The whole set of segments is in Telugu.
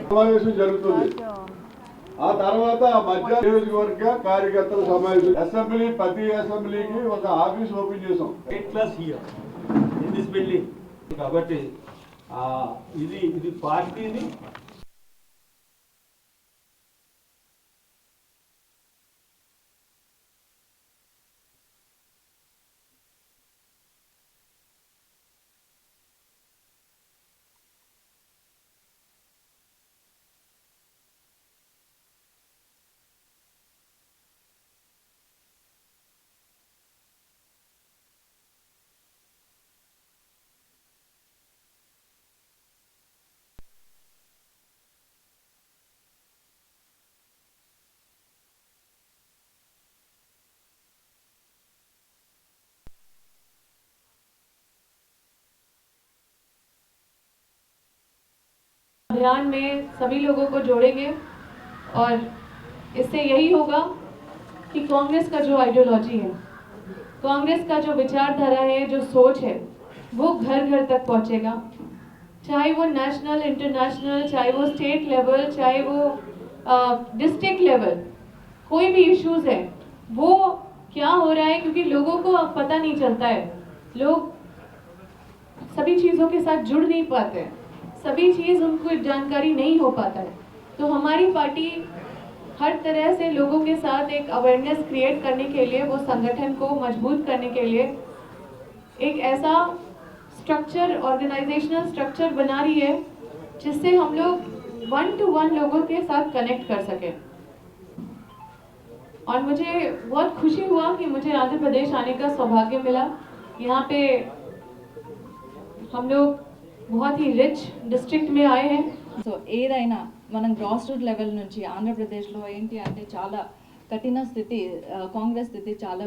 సమావేశం జరుగుతుంది. ఆ తర్వాత మధ్య నియోజకవర్గ కార్యకర్తల సమావేశం. అసెంబ్లీ ప్రతి అసెంబ్లీకి ఒక ఆఫీస్ ఓపెన్ చేసాం. కాబట్టి ఇది పార్టీని अभियान में सभी लोगों को जोड़ेंगे और इससे यही होगा कि कांग्रेस का जो आइडियोलॉजी है, कांग्रेस का जो विचारधारा है, जो सोच है, वो घर घर तक पहुंचेगा। चाहे वो नेशनल, इंटरनेशनल, चाहे वो स्टेट लेवल, चाहे वो डिस्ट्रिक्ट लेवल, कोई भी इश्यूज है वो क्या हो रहा है, क्योंकि लोगों को अब पता नहीं चलता है, लोग सभी चीज़ों के साथ जुड़ नहीं पाते हैं, सभी चीज़ उनको जानकारी नहीं हो पाता है। तो हमारी पार्टी हर तरह से लोगों के साथ एक अवेयरनेस क्रिएट करने के लिए, वो संगठन को मजबूत करने के लिए एक ऐसा स्ट्रक्चर, ऑर्गेनाइजेशनल स्ट्रक्चर बना रही है जिससे हम लोग 1-to-1 लोगों के साथ कनेक्ट कर सकें। और मुझे बहुत खुशी हुआ कि मुझे आंध्र प्रदेश आने का सौभाग्य मिला। यहाँ पे हम लोग बहुत ही रिच डिस्ट्रिक्ट में आए हैं। సో ఏదైనా మనం గ్రాస్ రూట్ లెవెల్ నుంచి ఆంధ్రప్రదేశ్లో ఏంటి అంటే చాలా కఠిన స్థితి, కాంగ్రెస్ స్థితి చాలా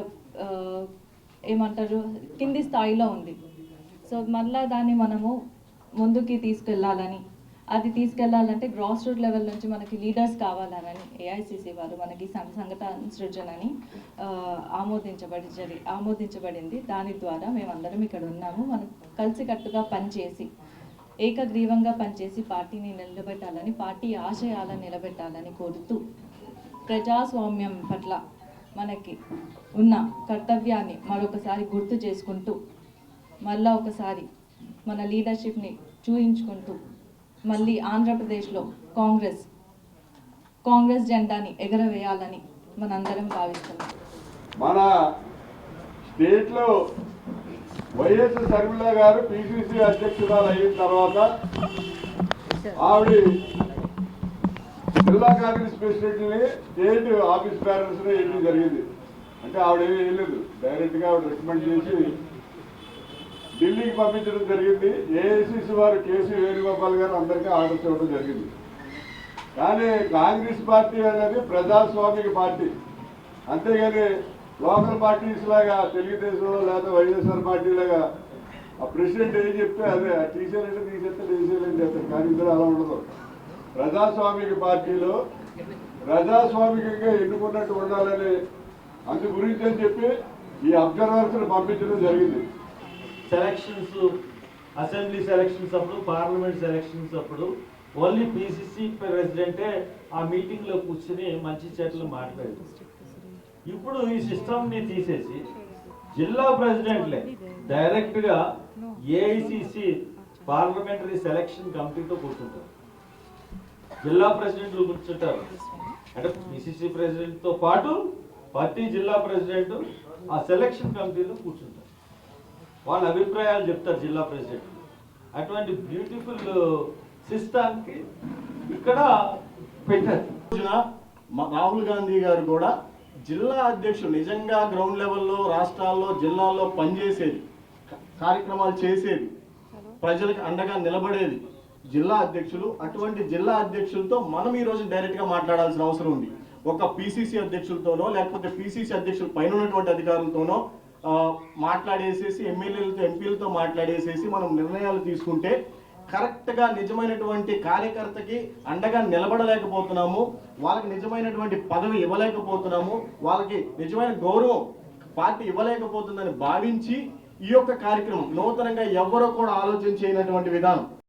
ఏమంటారు కింది స్థాయిలో ఉంది. సో మళ్ళీ దాన్ని మనము ముందుకి తీసుకెళ్ళాలంటే గ్రాస్ రూట్ లెవెల్ నుంచి మనకి లీడర్స్ కావాలని ఏఐసిసి వారు మనకి సంఘటన సృజనని ఆమోదించబడింది. దాని ద్వారా మేమందరం ఇక్కడ ఉన్నాము. మనం కలిసికట్టుగా పనిచేసి ఏకగ్రీవంగా పనిచేసి పార్టీని నిలబెట్టాలని, పార్టీ ఆశయాలను నిలబెట్టాలని కోరుతూ ప్రజాస్వామ్యం పట్ల మనకి ఉన్న కర్తవ్యాన్ని మరొకసారి గుర్తు చేసుకుంటూ మళ్ళా ఒకసారి మన లీడర్షిప్ని చూయించుకుంటూ మళ్ళీ ఆంధ్రప్రదేశ్లో కాంగ్రెస్ జెండాని ఎగరవేయాలని మనందరం భావిస్తున్నాం. మన స్టేట్లో వైఎస్ షర్మిల గారు పిసిసి అధ్యక్షురాలు అయిన తర్వాత ఆవిడ జిల్లా కాంగ్రెస్ ప్రెసిడెంట్ని స్టేట్ ఆఫీస్ బ్యారర్స్ వేయడం జరిగింది. అంటే ఆవిడ ఏమీ వేయలేదు, డైరెక్ట్గా ఆవిడ రికమెండ్ చేసి ఢిల్లీకి పంపించడం జరిగింది. ఏఐసిసి వారు కేసీ వేణుగోపాల్ గారు అందరికీ ఆర్డర్స్ ఇవ్వడం జరిగింది. కానీ కాంగ్రెస్ పార్టీ అనేది ప్రజాస్వామిక పార్టీ, అంతేగాని లోకల్ పార్టీస్ లాగా తెలుగుదేశంలో లేదా వైఎస్ఆర్ పార్టీ లాగా ఆ ప్రెసిడెంట్ ఏం చెప్తే అదే తీసేయాలంటే తీసేస్తే తీసేయాలని చెప్తారు. కానీ ఇందులో అలా ఉండదు. ప్రజాస్వామిక పార్టీలో ప్రజాస్వామికంగా ఎన్నుకున్నట్టు ఉండాలని అందు గురించి అని చెప్పి ఈ అబ్జర్వర్స్ని పంపించడం జరిగింది. సెలక్షన్స్, అసెంబ్లీ సెలక్షన్స్ అప్పుడు, పార్లమెంట్ సెలక్షన్స్ అప్పుడు ఓన్లీ పిసిసి ప్రెసిడెంటే ఆ మీటింగ్లో కూర్చుని మంచి చెట్లు మాట్లాడారు. ఇప్పుడు ఈ సిస్టమ్ని తీసేసి జిల్లా ప్రెసిడెంట్లే డైరెక్ట్గా ఏఐసిసి పార్లమెంటరీ సెలక్షన్ కమిటీతో కూర్చుంటారు. జిల్లా ప్రెసిడెంట్లు కూర్చుంటారు. అంటే పిసిసి ప్రెసిడెంట్తో పాటు ప్రతి జిల్లా ప్రెసిడెంట్ ఆ సెలక్షన్ కమిటీలో కూర్చుంటారు. వాళ్ళ అభిప్రాయాలు చెప్తారు జిల్లా ప్రెసిడెంట్. అటువంటి బ్యూటిఫుల్ సిస్టానికి ఇక్కడ పెట్టారు. రాహుల్ గాంధీ గారు కూడా జిల్లా అధ్యక్షులు నిజంగా గ్రౌండ్ లెవెల్లో, రాష్ట్రాల్లో, జిల్లాల్లో పనిచేసేది, కార్యక్రమాలు చేసేది, ప్రజలకు అండగా నిలబడేది జిల్లా అధ్యక్షులు. అటువంటి జిల్లా అధ్యక్షులతో మనం ఈరోజు డైరెక్ట్గా మాట్లాడాల్సిన అవసరం ఉంది. ఒక పిసిసి అధ్యక్షులతోనో లేకపోతే పిసిసి అధ్యక్షుల పైన ఉన్నటువంటి అధికారులతోనో మాట్లాడేసేసి ఎమ్మెల్యేలతో, ఎంపీలతో మాట్లాడేసేసి మనం నిర్ణయాలు తీసుకుంటే కరెక్ట్గా నిజమైనటువంటి కార్యకర్తకి అండగా నిలబడలేకపోతున్నాము, వాళ్ళకి నిజమైనటువంటి పదవి ఇవ్వలేకపోతున్నాము, వాళ్ళకి నిజమైన గౌరవం పార్టీ ఇవ్వలేకపోతుందని భావించి ఈ యొక్క కార్యక్రమం నూతనంగా ఎవరో కూడా ఆలోచన చేయనటువంటి విధానం